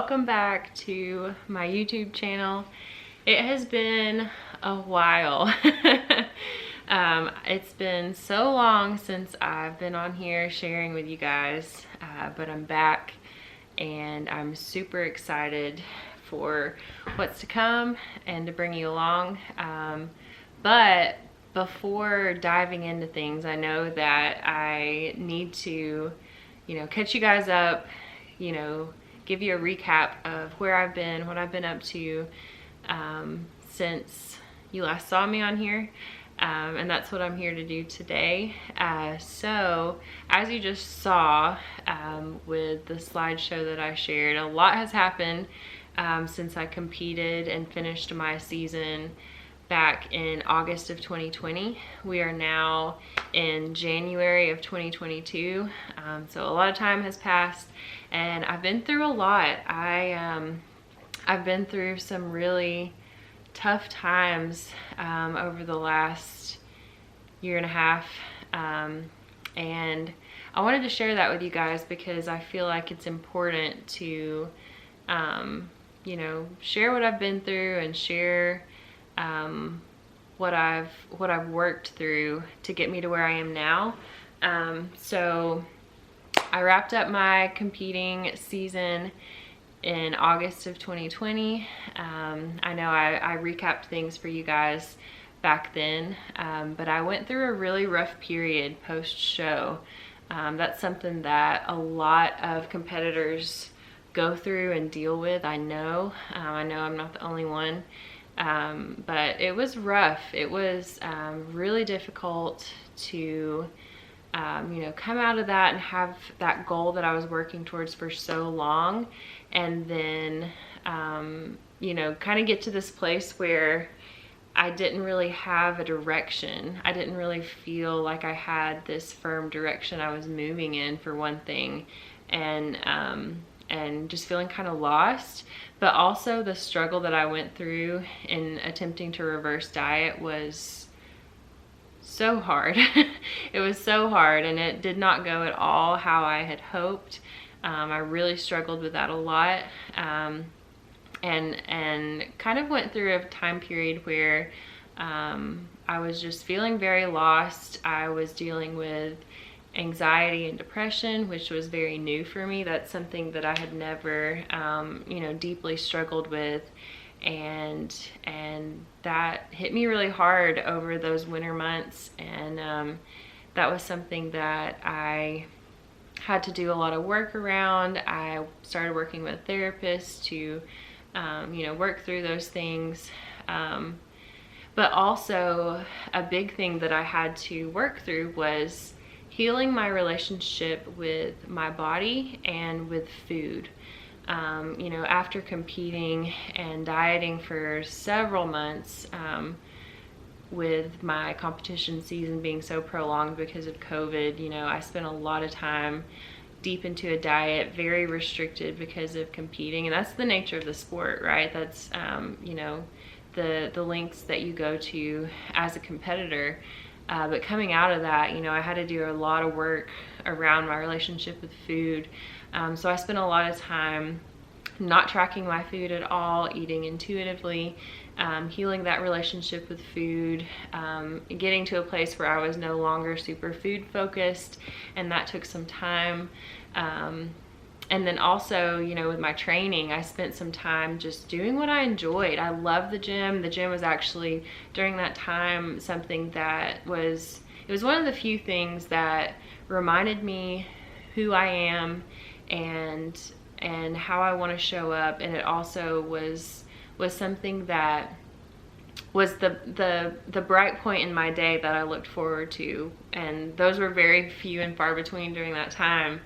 welcome back to my YouTube channel. It has been a while. It's been so long since I've been on here sharing with you guys, but I'm back and I'm super excited for what's to come and to bring you along. But before diving into things, I know that I need to, catch you guys up, give you a recap of where I've been, what I've been up to since you last saw me on here. And that's what I'm here to do today. So as you just saw with the slideshow that I shared, a lot has happened since I competed and finished my season back in August of 2020. We are now in January of 2022. So a lot of time has passed and I've been through a lot. I've been through some really tough times over the last year and a half. And I wanted to share that with you guys because I feel like it's important to, share what I've been through and share what I've worked through to get me to where I am now. So I wrapped up my competing season in August of 2020. I know I recapped things for you guys back then, but I went through a really rough period post-show. That's something that a lot of competitors go through and deal with. I know I'm not the only one. But it was rough. It was really difficult to, come out of that and have that goal that I was working towards for so long. And then, kind of get to this place where I didn't really have a direction. I didn't really feel like I had this firm direction I was moving in, for one thing. And just feeling kind of lost. But also the struggle that I went through in attempting to reverse diet was so hard. It was so hard and it did not go at all how I had hoped. I really struggled with that a lot. And kind of went through a time period where I was just feeling very lost. I was dealing with anxiety and depression, which was very new for me. That's something that I had never, deeply struggled with. And that hit me really hard over those winter months. And that was something that I had to do a lot of work around. I started working with therapists to, work through those things. But also a big thing that I had to work through was healing my relationship with my body and with food. After competing and dieting for several months, with my competition season being so prolonged because of COVID, I spent a lot of time deep into a diet, very restricted because of competing. And that's the nature of the sport, right? That's, the lengths that you go to as a competitor. But coming out of that, I had to do a lot of work around my relationship with food. So I spent a lot of time not tracking my food at all, eating intuitively, healing that relationship with food, getting to a place where I was no longer super food focused, and that took some time. And then also, with my training, I spent some time just doing what I enjoyed. I love the gym. The gym was actually, during that time, something that it was one of the few things that reminded me who I am and how I want to show up. And it also was something that was the bright point in my day that I looked forward to. And those were very few and far between during that time.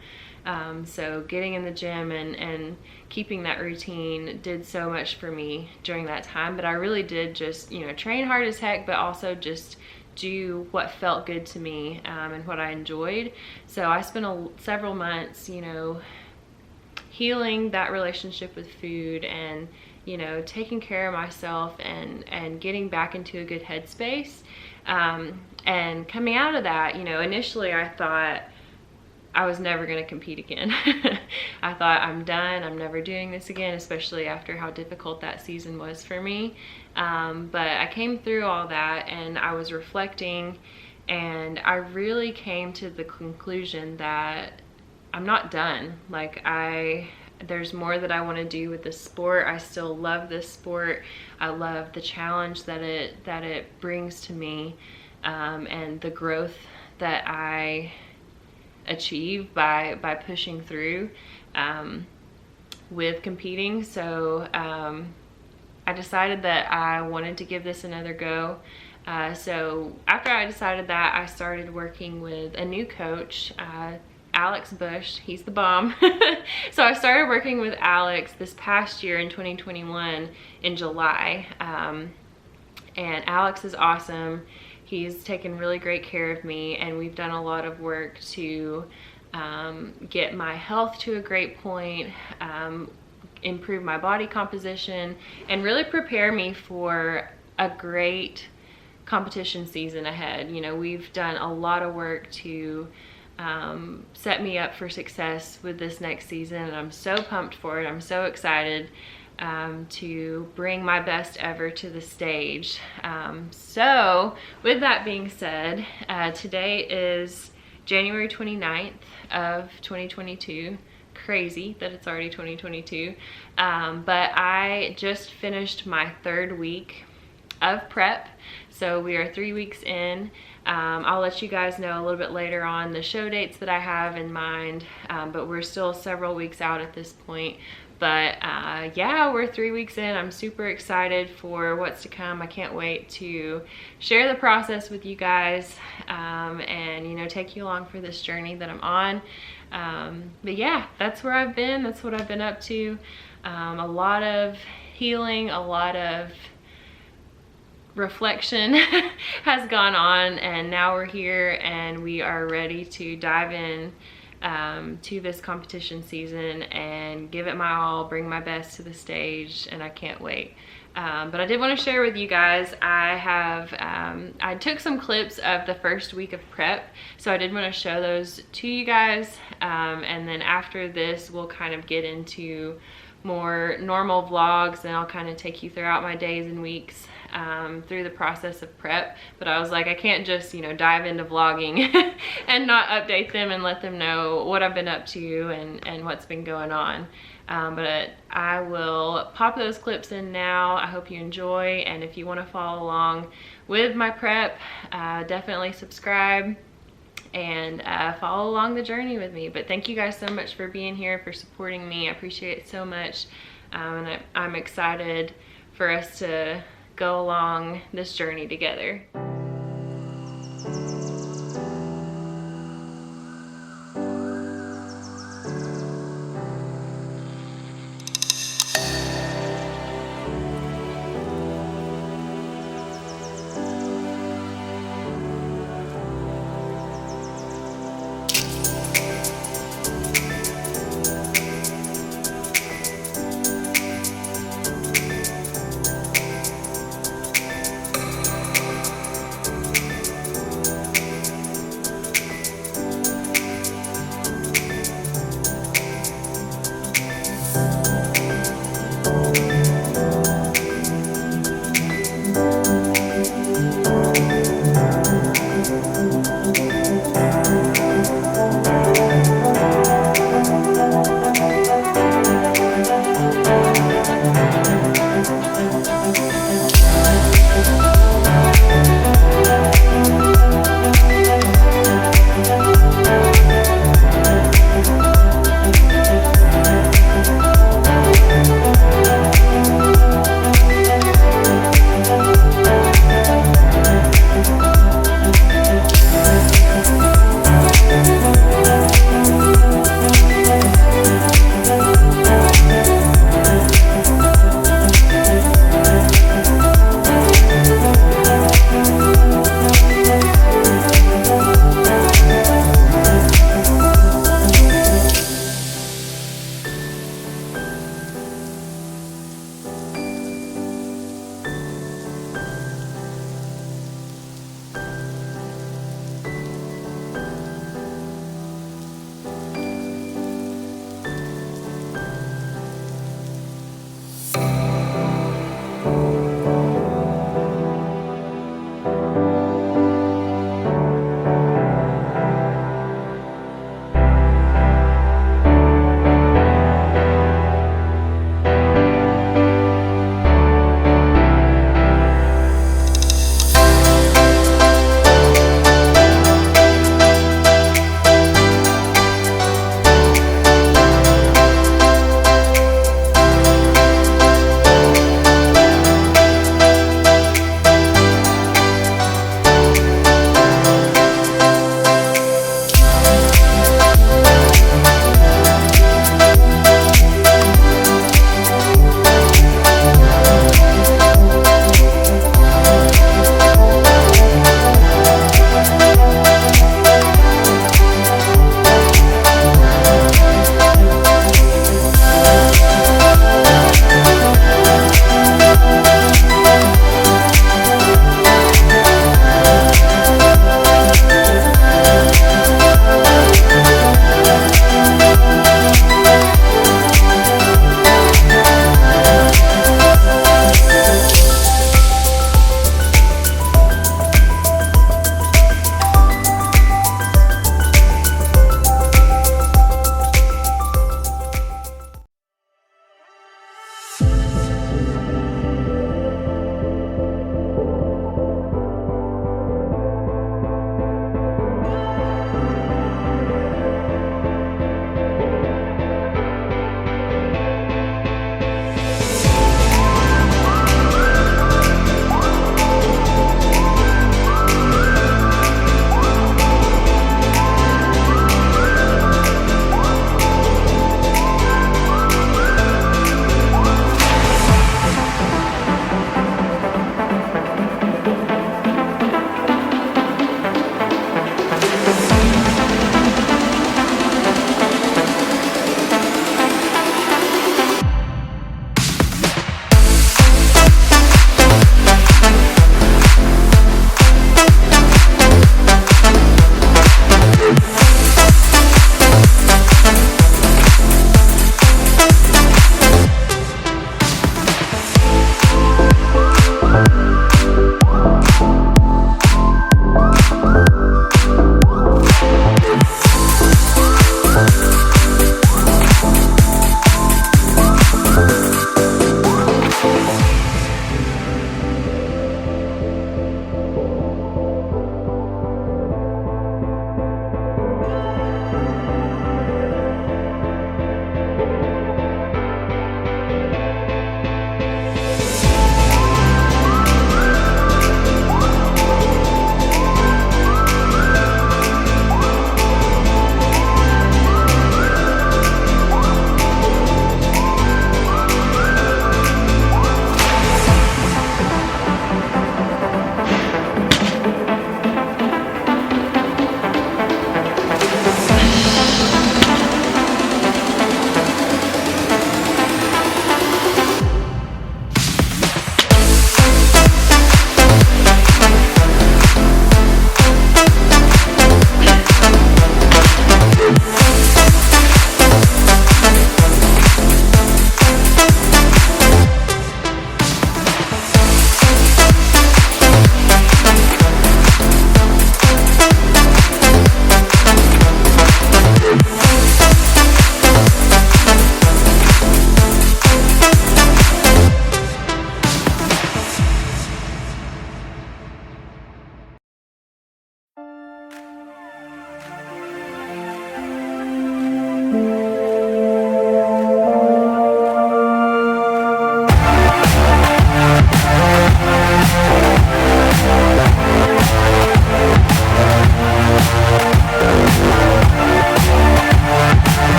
So getting in the gym and keeping that routine did so much for me during that time. But I really did just, train hard as heck, but also just do what felt good to me, and what I enjoyed. So I spent several months, healing that relationship with food and, taking care of myself and getting back into a good headspace. And coming out of that, initially I thought, I was never going to compete again. I thought, I'm done. I'm never doing this again, especially after how difficult that season was for me. But I came through all that, and I was reflecting, and I really came to the conclusion that I'm not done. Like, there's more that I want to do with this sport. I still love this sport. I love the challenge that it brings to me, and the growth that I achieve by pushing through with competing. So I decided that I wanted to give this another go. So after I decided that, I started working with a new coach, Alex Bush. He's the bomb. So I started working with Alex this past year in 2021 in July. And Alex is awesome. He's taken really great care of me, and we've done a lot of work to get my health to a great point, improve my body composition, and really prepare me for a great competition season ahead. You know, we've done a lot of work to set me up for success with this next season, and I'm so pumped for it. I'm so excited to bring my best ever to the stage. So with that being said, today is January 29th of 2022. Crazy that it's already 2022. But I just finished my 3rd week of prep. So we are 3 weeks in. I'll let you guys know a little bit later on the show dates that I have in mind, but we're still several weeks out at this point. But yeah, we're 3 weeks in. I'm super excited for what's to come. I can't wait to share the process with you guys, and, you know, take you along for this journey that I'm on. But yeah, that's where I've been. That's what I've been up to. A lot of healing, a lot of reflection has gone on, and now we're here and we are ready to dive in to this competition season and give it my all, bring my best to the stage, and I can't wait. But I did want to share with you guys, I took some clips of the first week of prep, so I did want to show those to you guys, and then after this we'll kind of get into more normal vlogs, and I'll kind of take you throughout my days and weeks through the process of prep. But I was like, I can't just, you know, dive into vlogging and not update them and let them know what I've been up to and what's been going on. But I will pop those clips in now. I hope you enjoy, and if you want to follow along with my prep, definitely subscribe and follow along the journey with me. But thank you guys so much for being here, for supporting me. I appreciate it so much, and I'm excited for us to go along this journey together.